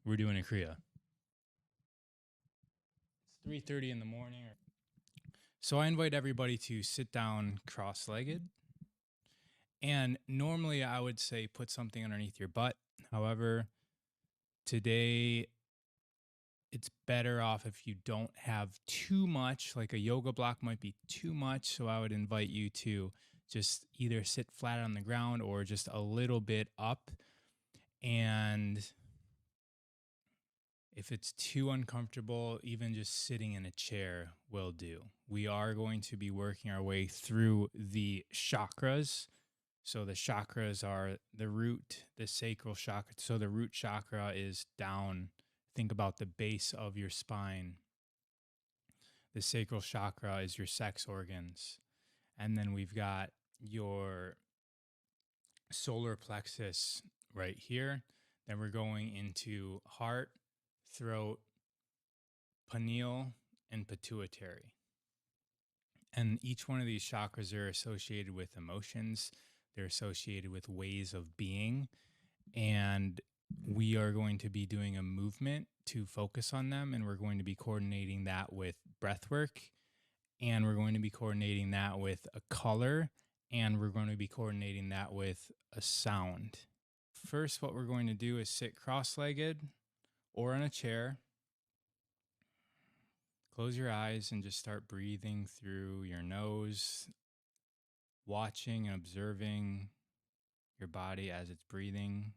We're doing a Kriya. It's 3:30 in the morning. So I invite everybody to sit down cross-legged. And normally I would say put something underneath your butt. However, today it's better off if you don't have too much, like a yoga block might be too much. So I would invite you to just either sit flat on the ground or just a little bit up. And if it's too uncomfortable, even just sitting in a chair will do. We are going to be working our way through the chakras. So the chakras are the root, the sacral chakra. So the root chakra is down. Think about the base of your spine. The sacral chakra is your sex organs. And then we've got your solar plexus right here. Then we're going into heart, throat, pineal, and pituitary. And each one of these chakras are associated with emotions. They're associated with ways of being. And we are going to be doing a movement to focus on them. And we're going to be coordinating that with breathwork. And we're going to be coordinating that with a color. And we're going to be coordinating that with a sound. First, what we're going to do is sit cross-legged or in a chair. Close your eyes and just start breathing through your nose, watching and observing your body as it's breathing.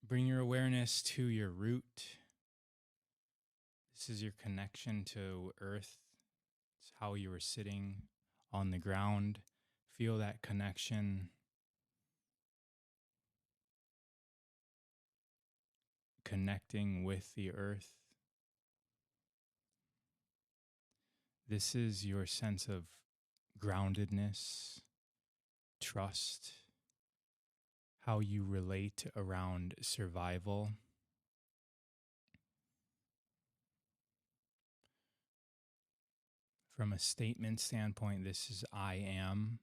Bring your awareness to your root. This is your connection to earth. It's how you were sitting on the ground. Feel that connection. Connecting with the earth. This is your sense of groundedness, trust, how you relate around survival. From a statement standpoint, this is I am.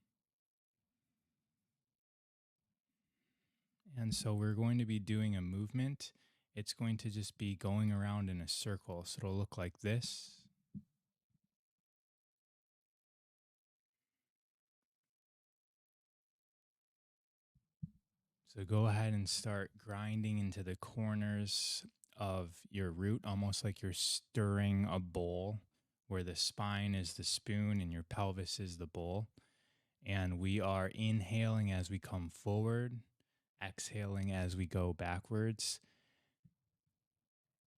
And so we're going to be doing a movement. It's going to just be going around in a circle. So it'll look like this. So go ahead and start grinding into the corners of your root, almost like you're stirring a bowl where the spine is the spoon and your pelvis is the bowl. And we are inhaling as we come forward, exhaling as we go backwards.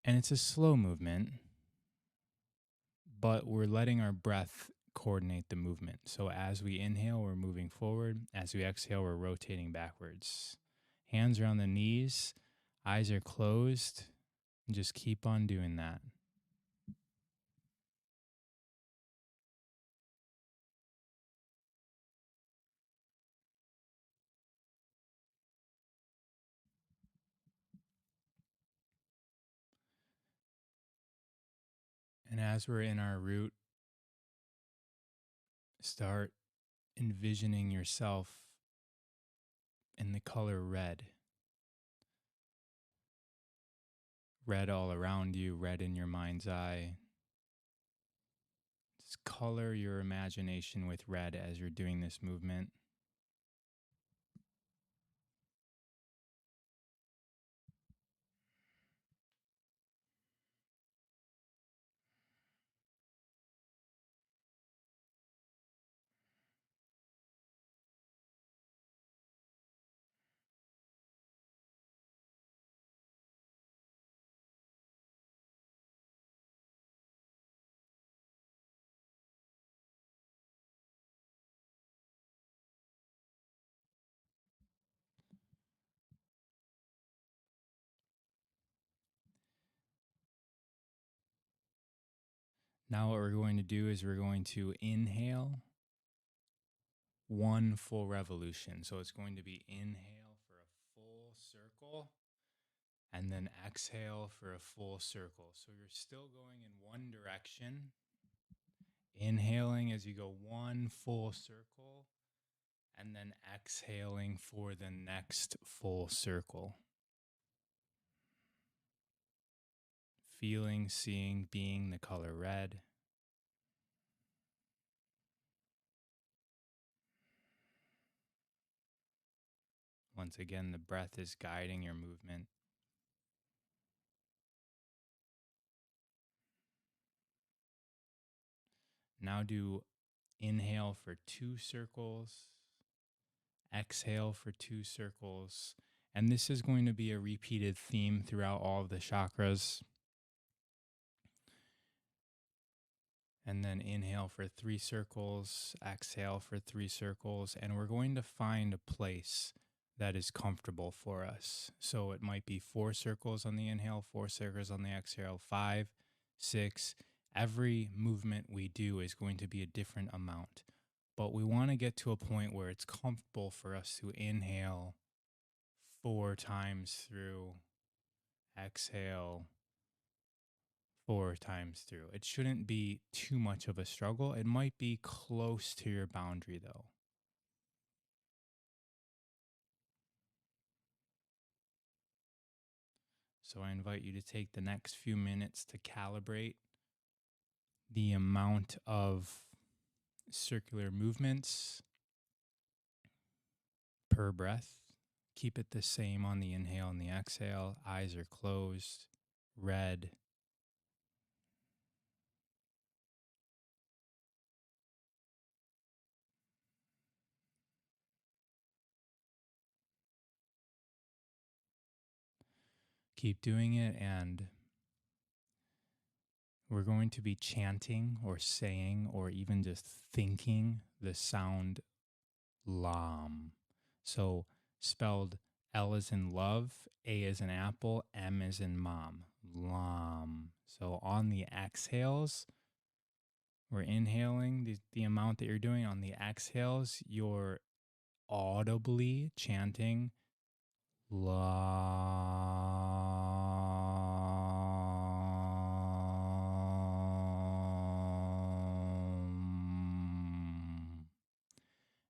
And it's a slow movement, but we're letting our breath coordinate the movement. So as we inhale, we're moving forward. As we exhale, we're rotating backwards. Hands are on the knees, eyes are closed, and just keep on doing that. And as we're in our root, start envisioning yourself in the color red. Red all around you, red in your mind's eye. Just color your imagination with red as you're doing this movement. Now what we're going to do is we're going to inhale one full revolution. So it's going to be inhale for a full circle and then exhale for a full circle. So you're still going in one direction, inhaling as you go one full circle, And then exhaling for the next full circle. Feeling, seeing, being the color red. Once again, the breath is guiding your movement. Now do inhale for 2 circles, exhale for 2 circles, and this is going to be a repeated theme throughout all of the chakras. And then inhale for 3 circles, exhale for 3 circles, and we're going to find a place that is comfortable for us. So it might be 4 circles on the inhale, 4 circles on the exhale, 5, 6. Every movement we do is going to be a different amount. But we want to get to a point where it's comfortable for us to inhale 4 times through, exhale 4 times through. It shouldn't be too much of a struggle. It might be close to your boundary though. So I invite you to take the next few minutes to calibrate the amount of circular movements per breath. Keep it the same on the inhale and the exhale. Eyes are closed, red. Keep doing it, and we're going to be chanting or saying or even just thinking the sound LAM. So spelled L as in love, A as in apple, M as in mom. LAM. So on the exhales, we're inhaling the amount that you're doing. On the exhales, you're audibly chanting LAM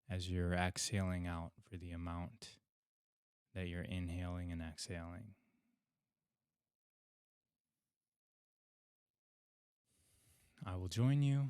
as you're exhaling out for the amount that you're inhaling and exhaling. I will join you.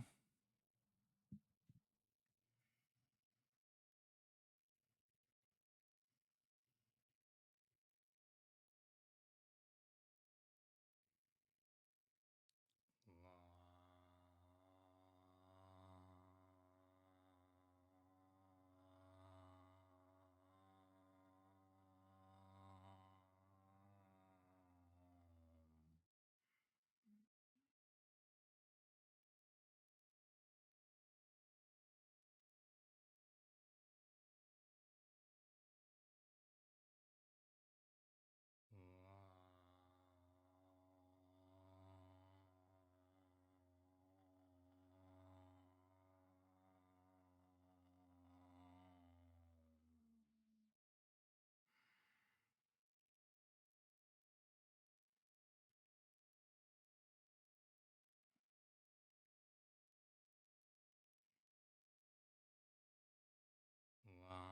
One more.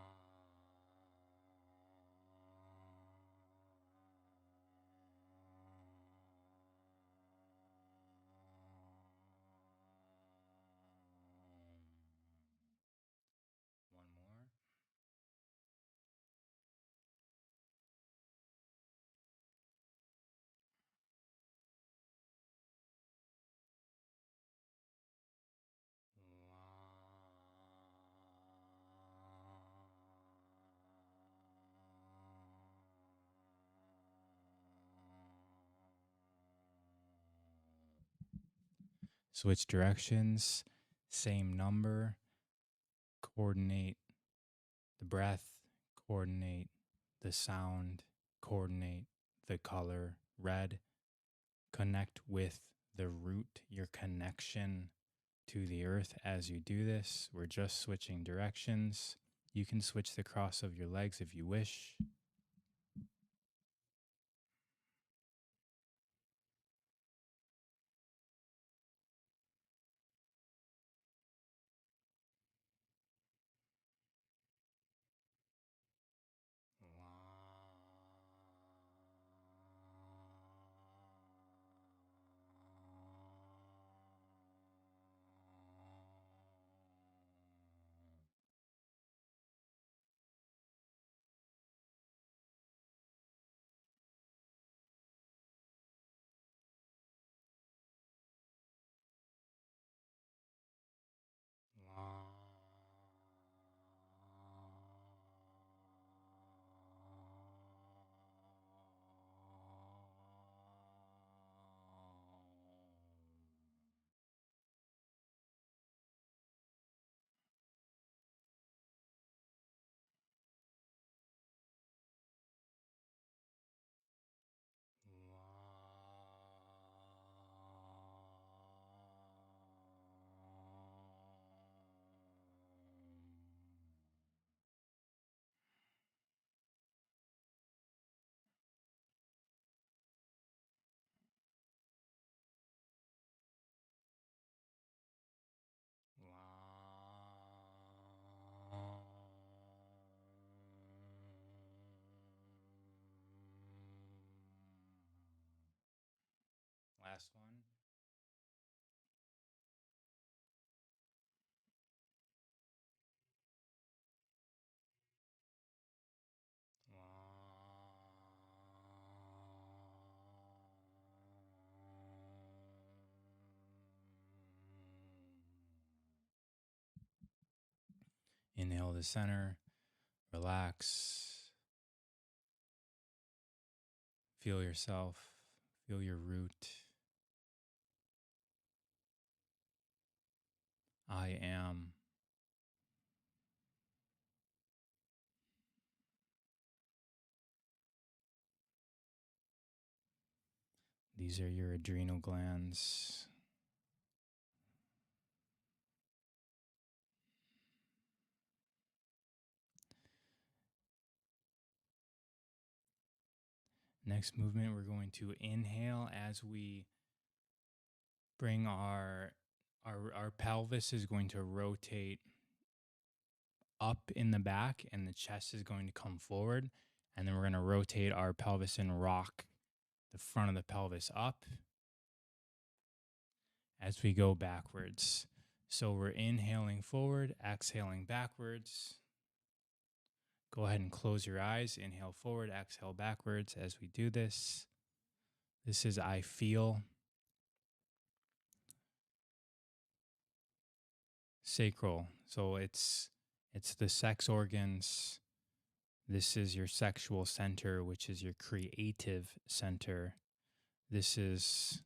Switch directions, same number, coordinate the breath, coordinate the sound, coordinate the color red, connect with the root, your connection to the earth as you do this. We're just switching directions. You can switch the cross of your legs if you wish. last one. Inhale to center, relax, feel yourself, feel your root. I am. These are your adrenal glands. Next movement, we're going to inhale as we bring our pelvis is going to rotate up in the back and the chest is going to come forward. And then we're going to rotate our pelvis and rock the front of the pelvis up as we go backwards. So we're inhaling forward, exhaling backwards. Go ahead and close your eyes. Inhale forward, exhale backwards as we do this. This is I feel. Sacral. So it's the sex organs. This is your sexual center, which is your creative center. This is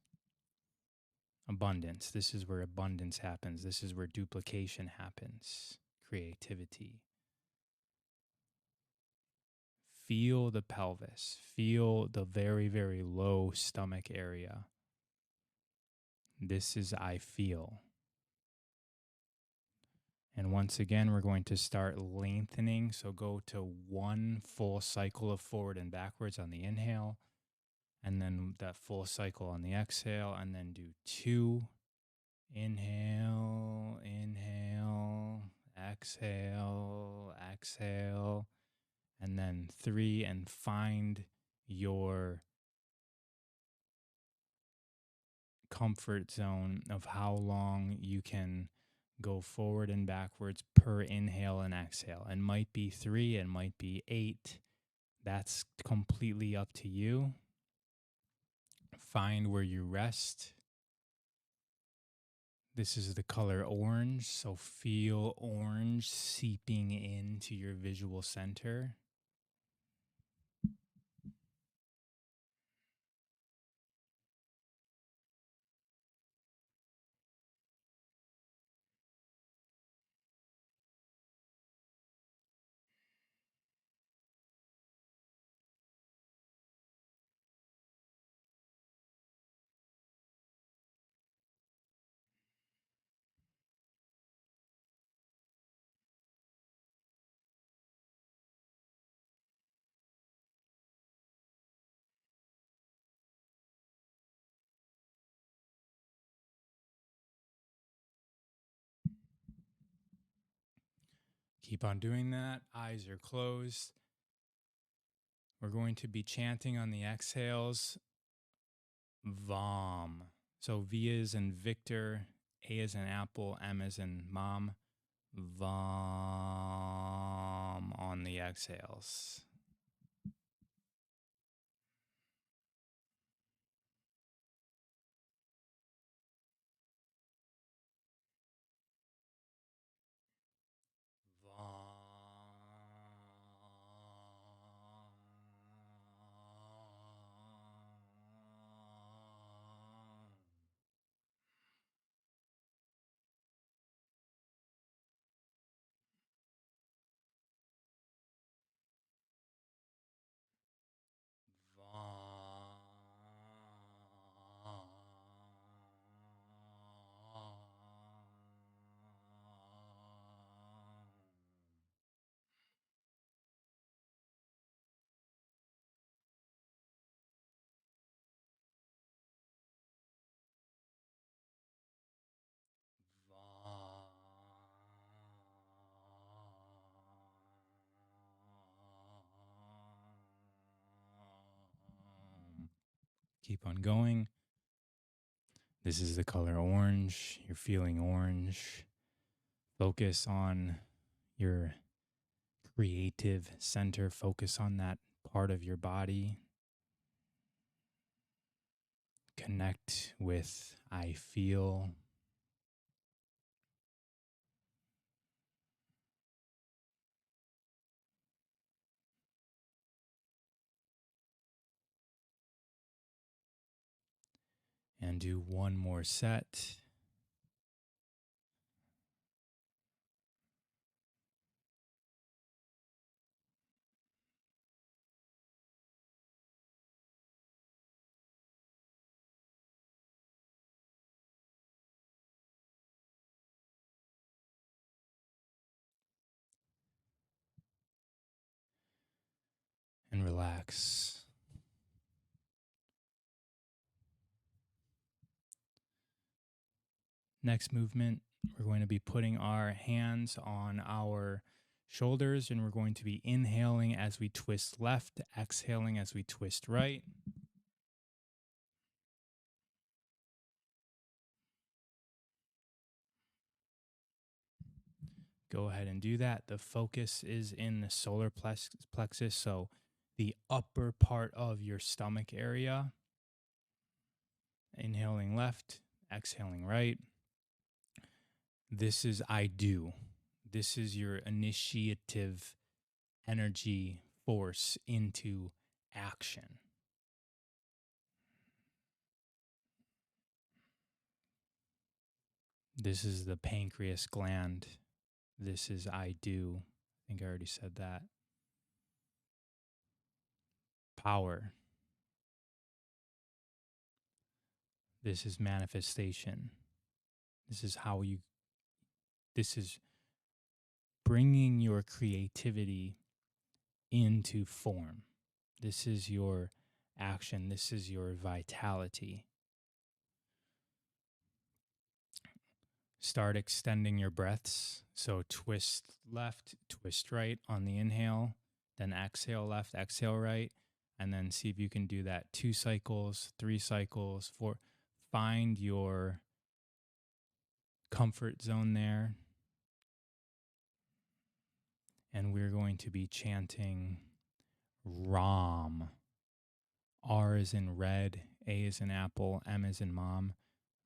abundance. This is where abundance happens. This is where duplication happens. Creativity. Feel the pelvis. Feel the very, very low stomach area. This is I feel. And once again, we're going to start lengthening. So go to one full cycle of forward and backwards on the inhale, and then that full cycle on the exhale, and then do 2. Inhale, inhale, exhale, exhale, and then 3, and find your comfort zone of how long you can go forward and backwards per inhale and exhale. It might be 3, it might be 8. That's completely up to you. Find where you rest. This is the color orange, so feel orange seeping into your visual center. Keep on doing that. Eyes are closed. We're going to be chanting on the exhales, VOM. So V is in Victor, A is in Apple, M is in Mom. VOM on the exhales. Keep on going. This is the color orange. You're feeling orange. Focus on your creative center. Focus on that part of your body. Connect with I feel. And do one more set. And relax. Next movement, we're going to be putting our hands on our shoulders and we're going to be inhaling as we twist left, exhaling as we twist right. Go ahead and do that. The focus is in the solar plexus, so the upper part of your stomach area. Inhaling left, exhaling right. This is I do. This is your initiative energy force into action. This is the pancreas gland. This is I do. I think I already said that. Power. This is manifestation. This is this is bringing your creativity into form. This is your action. This is your vitality. Start extending your breaths. So twist left, twist right on the inhale, then exhale left, exhale right, and then see if you can do that 2 cycles, 3 cycles, 4. Find your comfort zone there. And we're going to be chanting Ram. R is in red, A is in apple, M is in mom.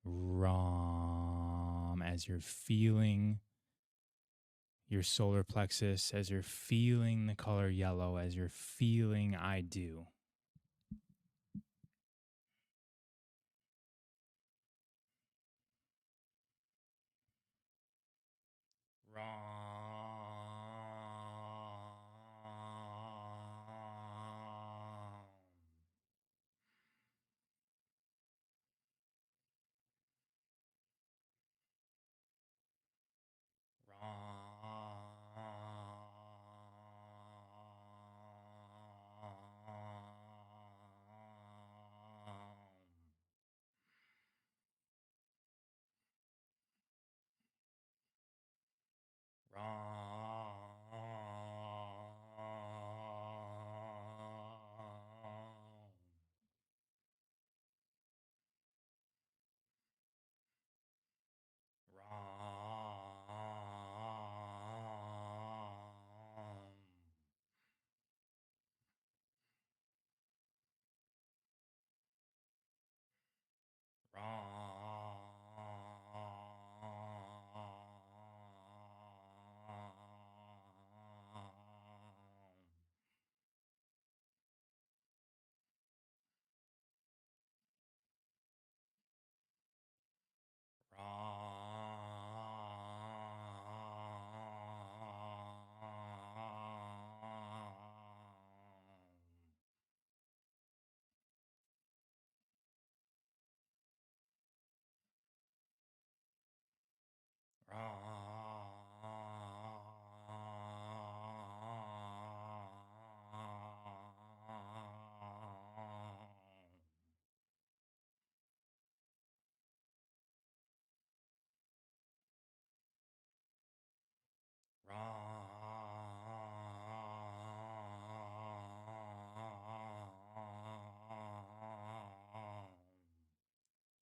Ram, as you're feeling your solar plexus, as you're feeling the color yellow, as you're feeling I do. Ram.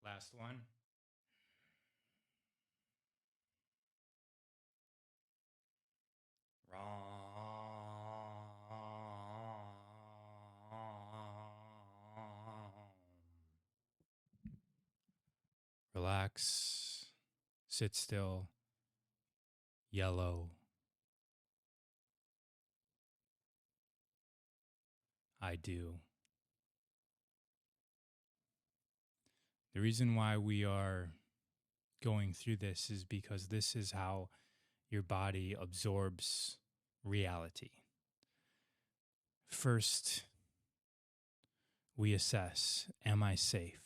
Last one. relax, sit still, yellow. I do. The reason why we are going through this is because this is how your body absorbs reality. First, we assess, am I safe?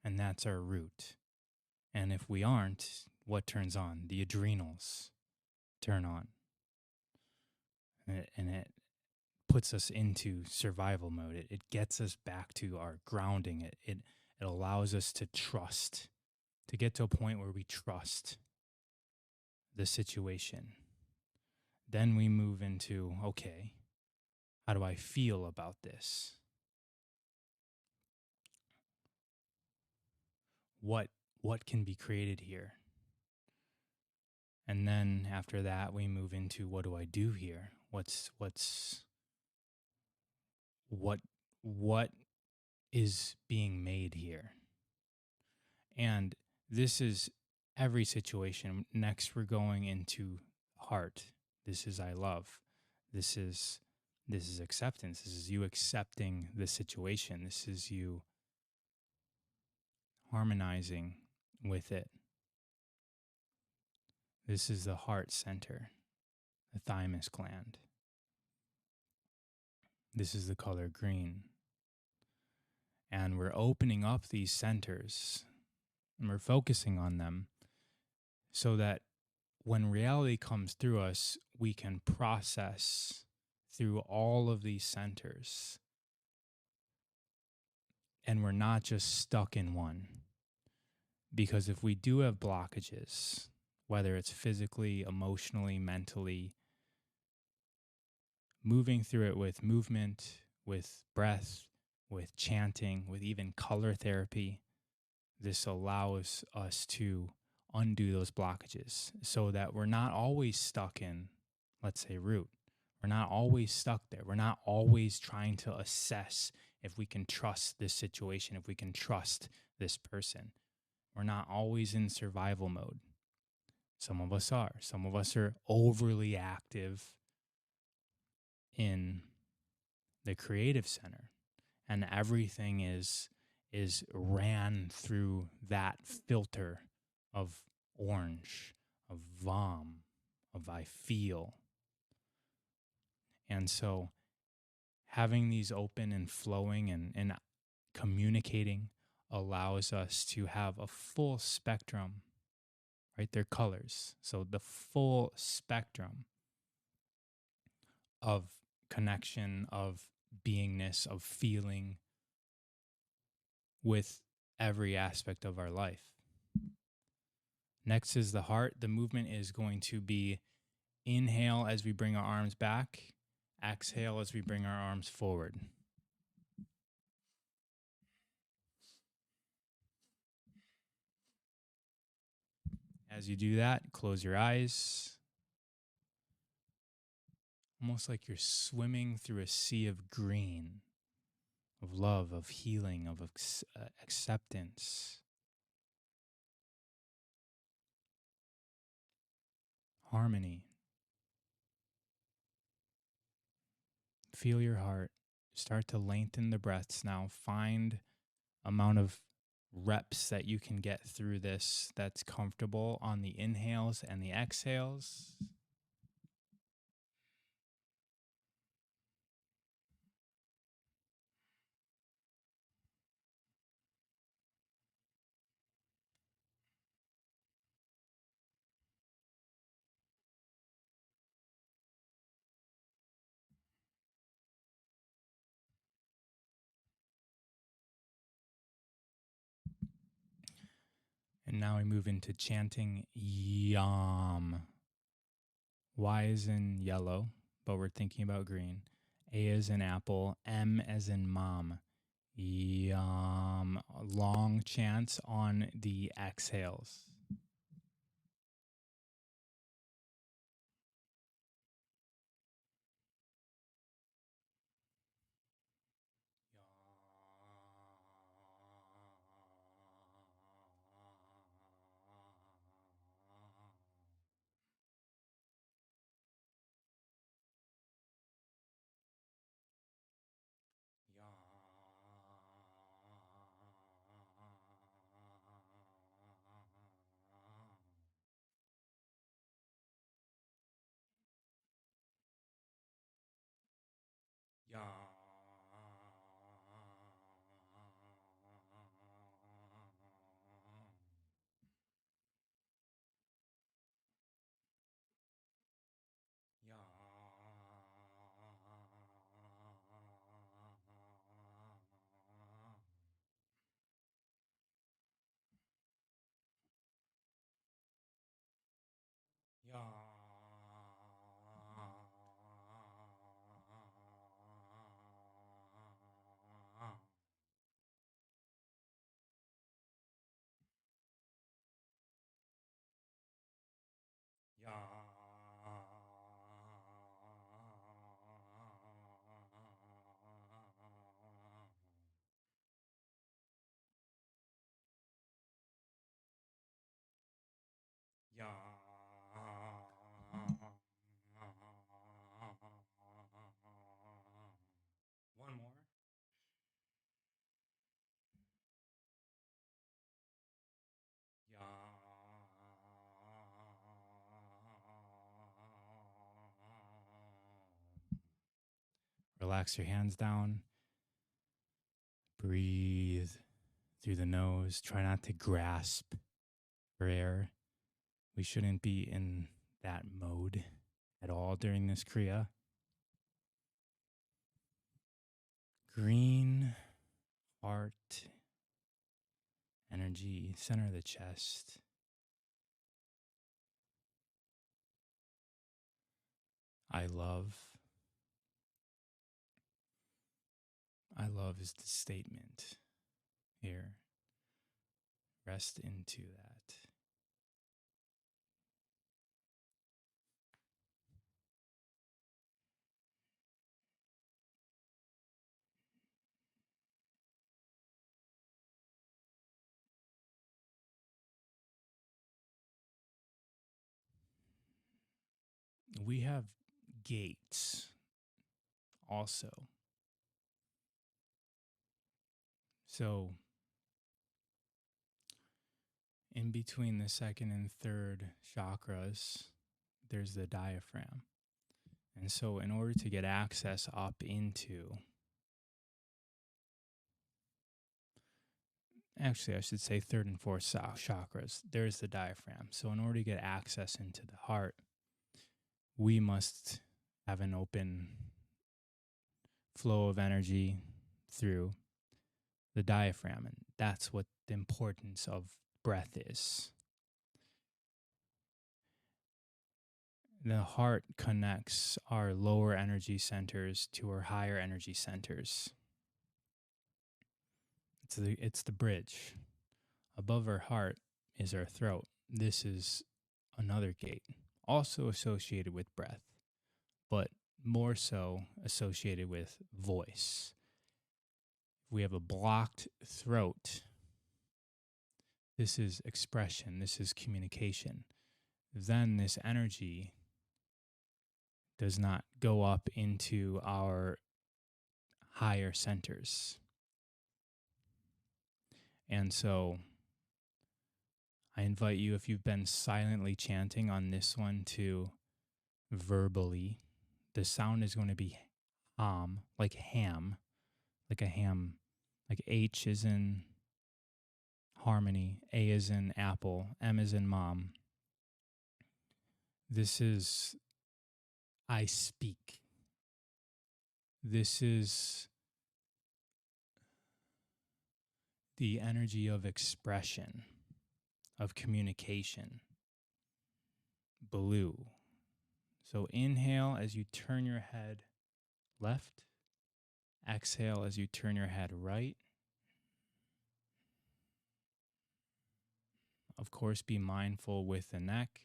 And that's our root. And if we aren't, what turns on? The adrenals turn on. And it puts us into survival mode. It gets us back to our grounding. It allows us to trust, to get to a point where we trust the situation. Then we move into, okay, how do I feel about this? What can be created here? And then after that, we move into, what do I do here? What is being made here? And this is every situation. Next, we're going into heart. This is I love. This is acceptance. This is you accepting the situation. This is you harmonizing with it. This is the heart center, the thymus gland. This is the color green. And we're opening up these centers and we're focusing on them so that when reality comes through us, we can process through all of these centers. And we're not just stuck in one. Because if we do have blockages, whether it's physically, emotionally, mentally, moving through it with movement, with breath, with chanting, with even color therapy, this allows us to undo those blockages so that we're not always stuck in, let's say, root. We're not always stuck there. We're not always trying to assess if we can trust this situation, if we can trust this person. We're not always in survival mode. Some of us are. Some of us are overly active in the creative center, and everything is ran through that filter of orange, of vom, of I feel. And so having these open and flowing and communicating allows us to have a full spectrum, right? They're colors. So the full spectrum of connection, of beingness, of feeling with every aspect of our life. Next is the heart. The movement is going to be inhale as we bring our arms back, exhale as we bring our arms forward. As you do that, close your eyes. Almost like you're swimming through a sea of green, of love, of healing, of acceptance. Harmony. Feel your heart. Start to lengthen the breaths now. Find amount of reps that you can get through this that's comfortable on the inhales and the exhales. And now we move into chanting Yam. Y is in yellow, but we're thinking about green. A is in apple. M as in mom. Yam. Long chants on the exhales. relax your hands down. Breathe through the nose. Try not to grasp for air. We shouldn't be in that mode at all during this Kriya. Green heart energy, center of the chest. I love. I love is the statement here. Rest into that. We have gates also. So, in between the second and third chakras, there's the diaphragm. And so, in order to get access up into, actually, I should say third and fourth chakras, there's the diaphragm. So, in order to get access into the heart, we must have an open flow of energy through the diaphragm. And that's what the importance of breath is. The heart connects our lower energy centers to our higher energy centers. It's the bridge. Above our heart is our throat. This is another gate, also associated with breath, but more so associated with voice. If we have a blocked throat, this is expression, this is communication. Then this energy does not go up into our higher centers. And so I invite you, if you've been silently chanting on this one, to verbally. The sound is going to be like ham, like a ham, like H is in harmony, A is in apple, M is in mom. This is I speak. This is the energy of expression, of communication. Blue. So inhale as you turn your head left. Exhale as you turn your head right. Of course, be mindful with the neck.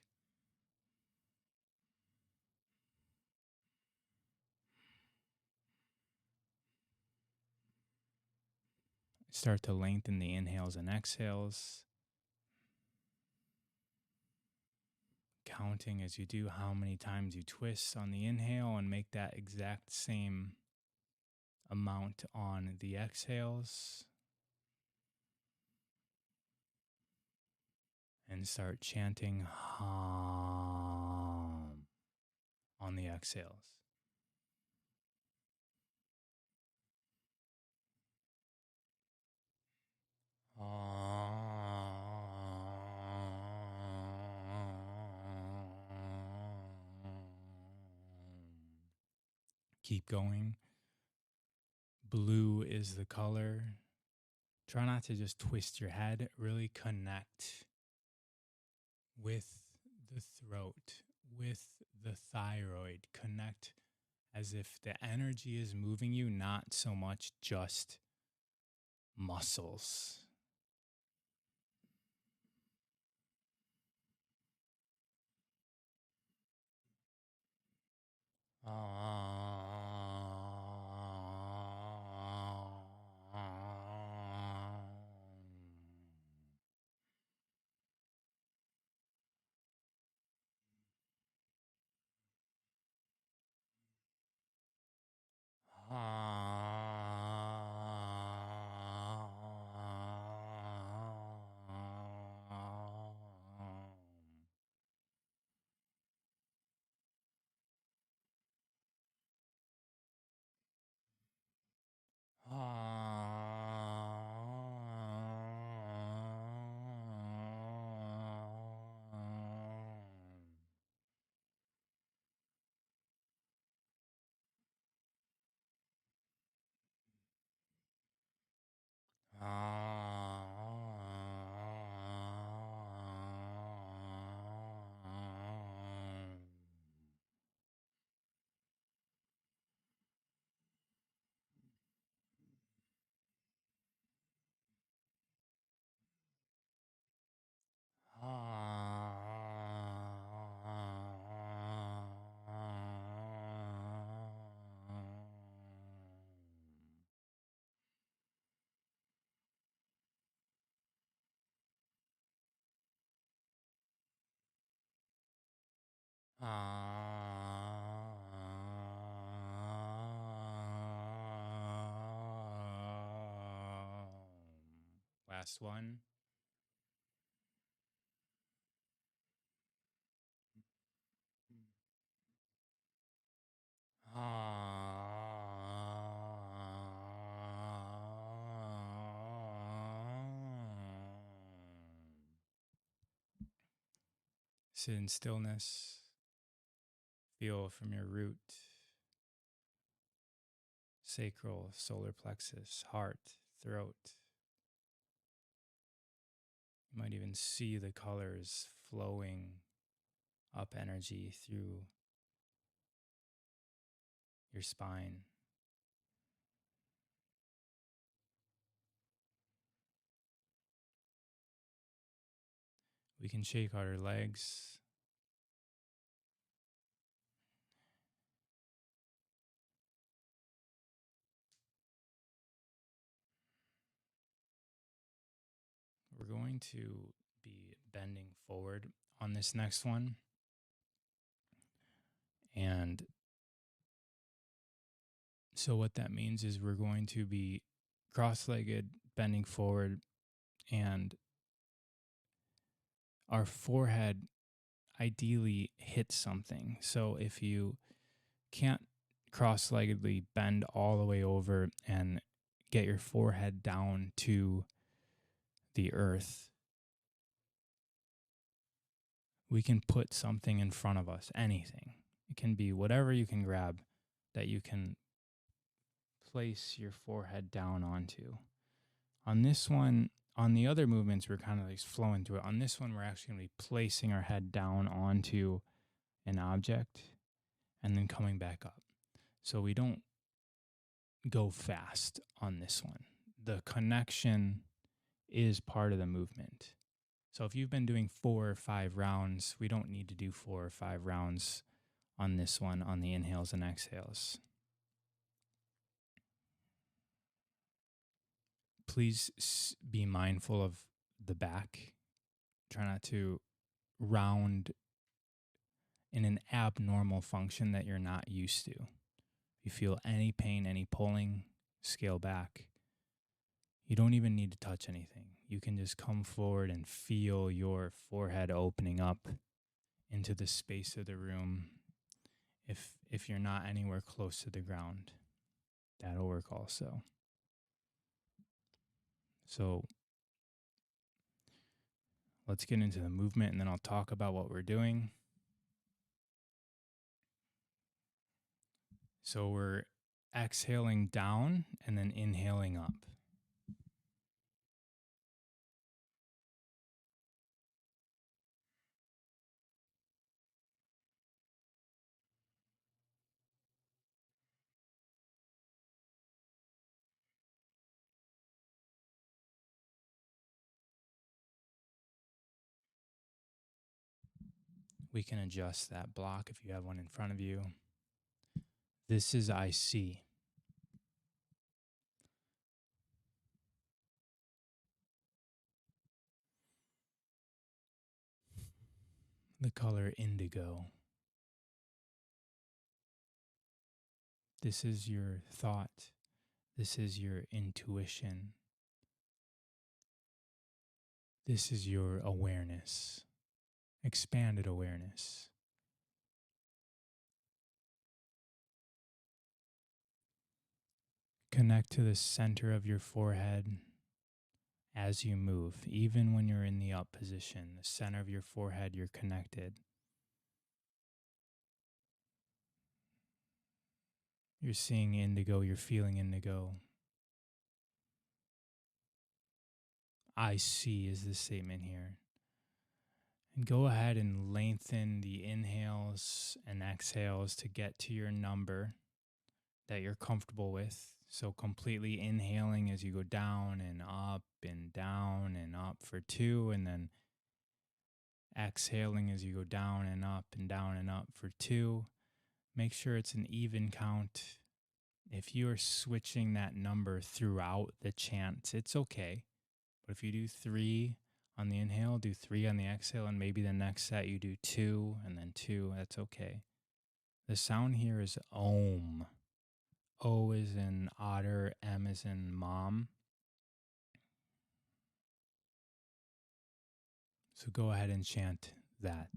Start to lengthen the inhales and exhales. Counting as you do how many times you twist on the inhale and make that exact same amount on the exhales. And start chanting hum on the exhales. Keep going. Blue is the color. Try not to just twist your head. Really connect with the throat, with the thyroid. Connect as if the energy is moving you, not so much just muscles. Last one. Sit in stillness. Feel from your root, sacral, solar plexus, heart, throat. You might even see the colors flowing up energy through your spine. We can shake out our legs. We're going to be bending forward on this next one. And so what that means is we're going to be cross-legged, bending forward, and our forehead ideally hits something. So if you can't cross-leggedly bend all the way over and get your forehead down to the earth, we can put something in front of us, anything. It can be whatever you can grab that you can place your forehead down onto. On this one, on the other movements, we're kind of like flowing through it. On this one, we're actually going to be placing our head down onto an object and then coming back up. So we don't go fast on this one. The connection is part of the movement. So if you've been doing 4 or 5 rounds, we don't need to do 4 or 5 rounds on this one, on the inhales and exhales. Please be mindful of the back. Try not to round in an abnormal function that you're not used to. If you feel any pain, any pulling, scale back. You don't even need to touch anything. You can just come forward and feel your forehead opening up into the space of the room. If you're not anywhere close to the ground, that'll work also. So let's get into the movement, and then I'll talk about what we're doing. So we're exhaling down and then inhaling up. We can adjust that block if you have one in front of you. This is I see. The color indigo. This is your thought. This is your intuition. This is your awareness, expanded awareness. Connect to the center of your forehead as you move. Even when you're in the up position, the center of your forehead, you're connected. You're seeing indigo, you're feeling indigo. I see is the statement here. And go ahead and lengthen the inhales and exhales to get to your number that you're comfortable with. So completely inhaling as you go down and down and up for 2, and then exhaling as you go down and up for 2. Make sure it's an even count. If you are switching that number throughout the chant, it's okay. But if you do 3 On the inhale, do 3 on the exhale, and maybe the next set you do 2 and then 2. That's okay. The sound here is Om. O is in otter, M is in mom. So go ahead and chant that.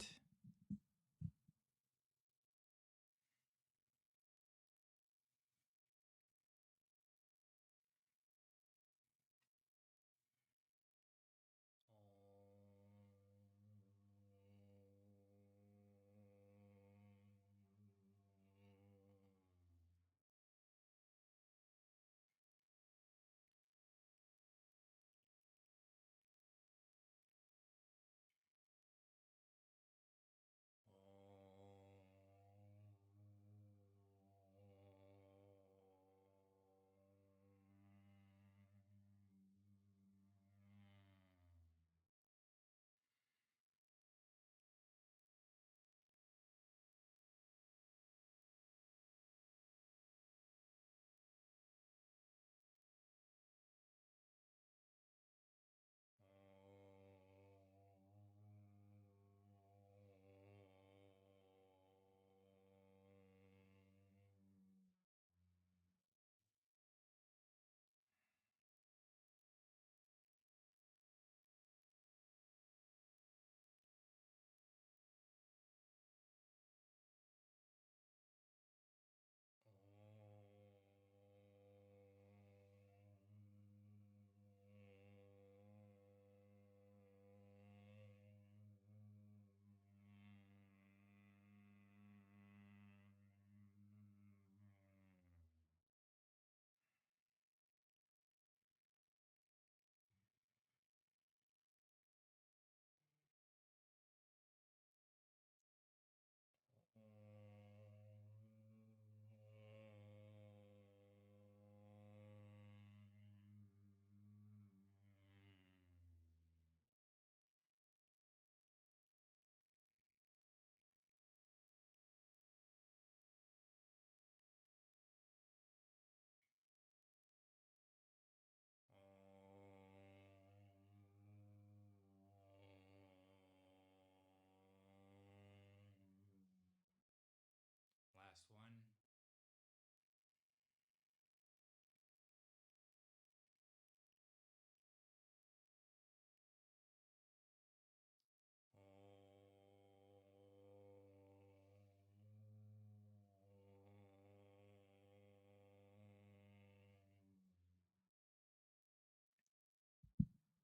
Last one.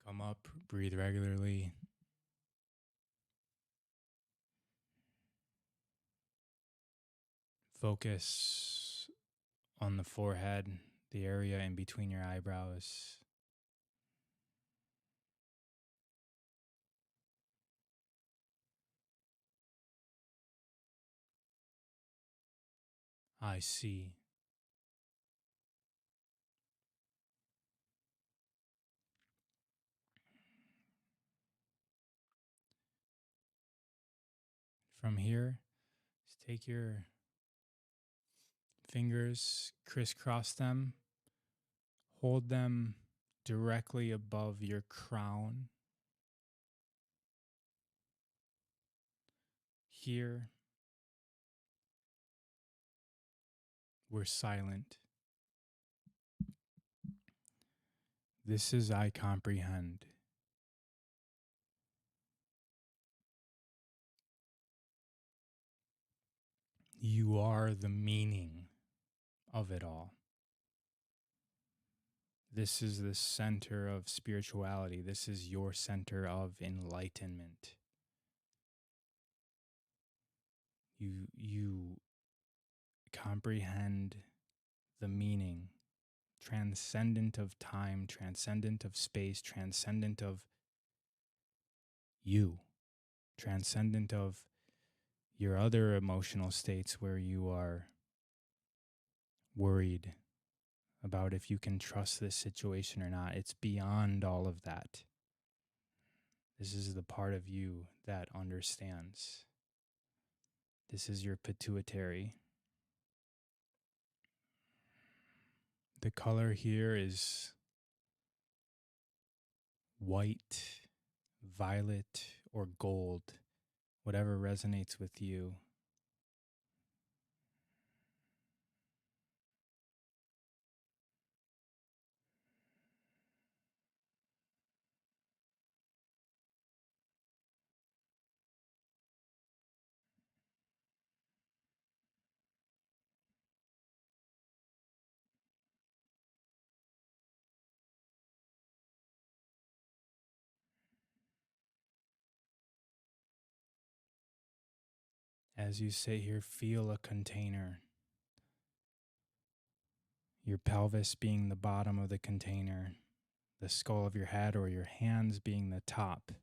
Come up, breathe regularly. Focus on the forehead, the area in between your eyebrows. I see. From here, just take your fingers, crisscross them, hold them directly above your crown. Here, we're silent. This is I comprehend. You are the meaning of it all. This is the center of spirituality. This is your center of enlightenment. You comprehend the meaning, transcendent of time, transcendent of space, transcendent of you, transcendent of your other emotional states where you are worried about if you can trust this situation or not. It's beyond all of that. This is the part of you that understands. This is your pituitary. The color here is white, violet or gold, whatever resonates with you. As you sit here, feel a container. Your pelvis being the bottom of the container, the skull of your head or your hands being the top.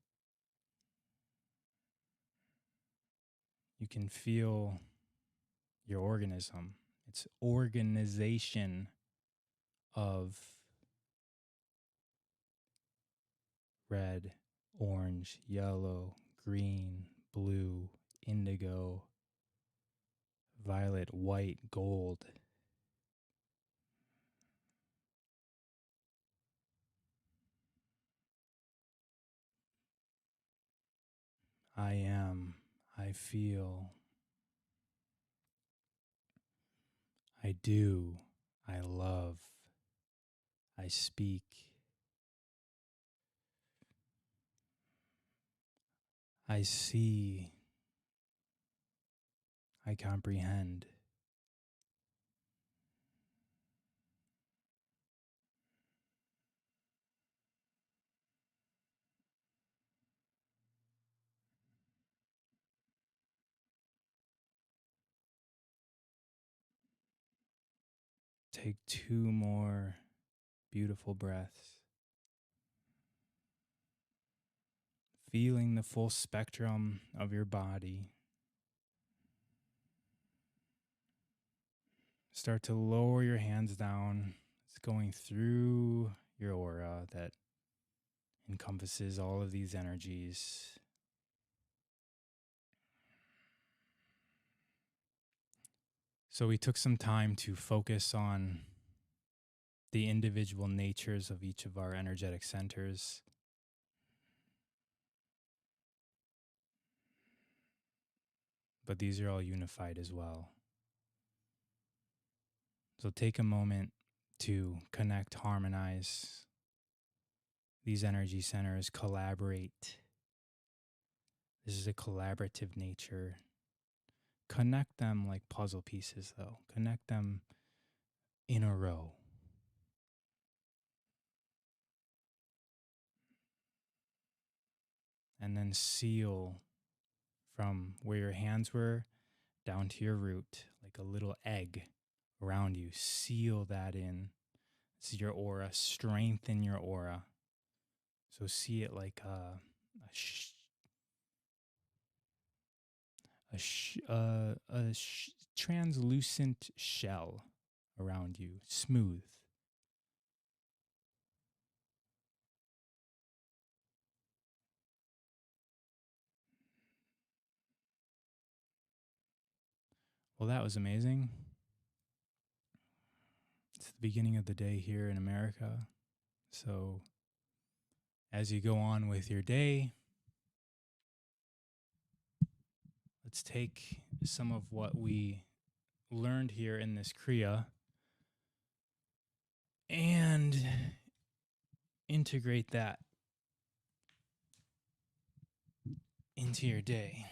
You can feel your organism, its organization of red, orange, yellow, green, blue, indigo, violet, white, gold. I am, I feel, I do, I love, I speak, I see, I comprehend. Take 2 more beautiful breaths. Feeling the full spectrum of your body. Start to lower your hands down. It's going through your aura that encompasses all of these energies. So we took some time to focus on the individual natures of each of our energetic centers. But these are all unified as well. So take a moment to connect, harmonize these energy centers, collaborate. This is a collaborative nature. Connect them like puzzle pieces, though. Connect them in a row. And then seal from where your hands were down to your root, like a little egg around you. Seal that in. This is your aura. Strengthen your aura. So see it like a translucent shell around you, smooth. Well, that was amazing. It's the beginning of the day here in America. So as you go on with your day, let's take some of what we learned here in this Kriya and integrate that into your day.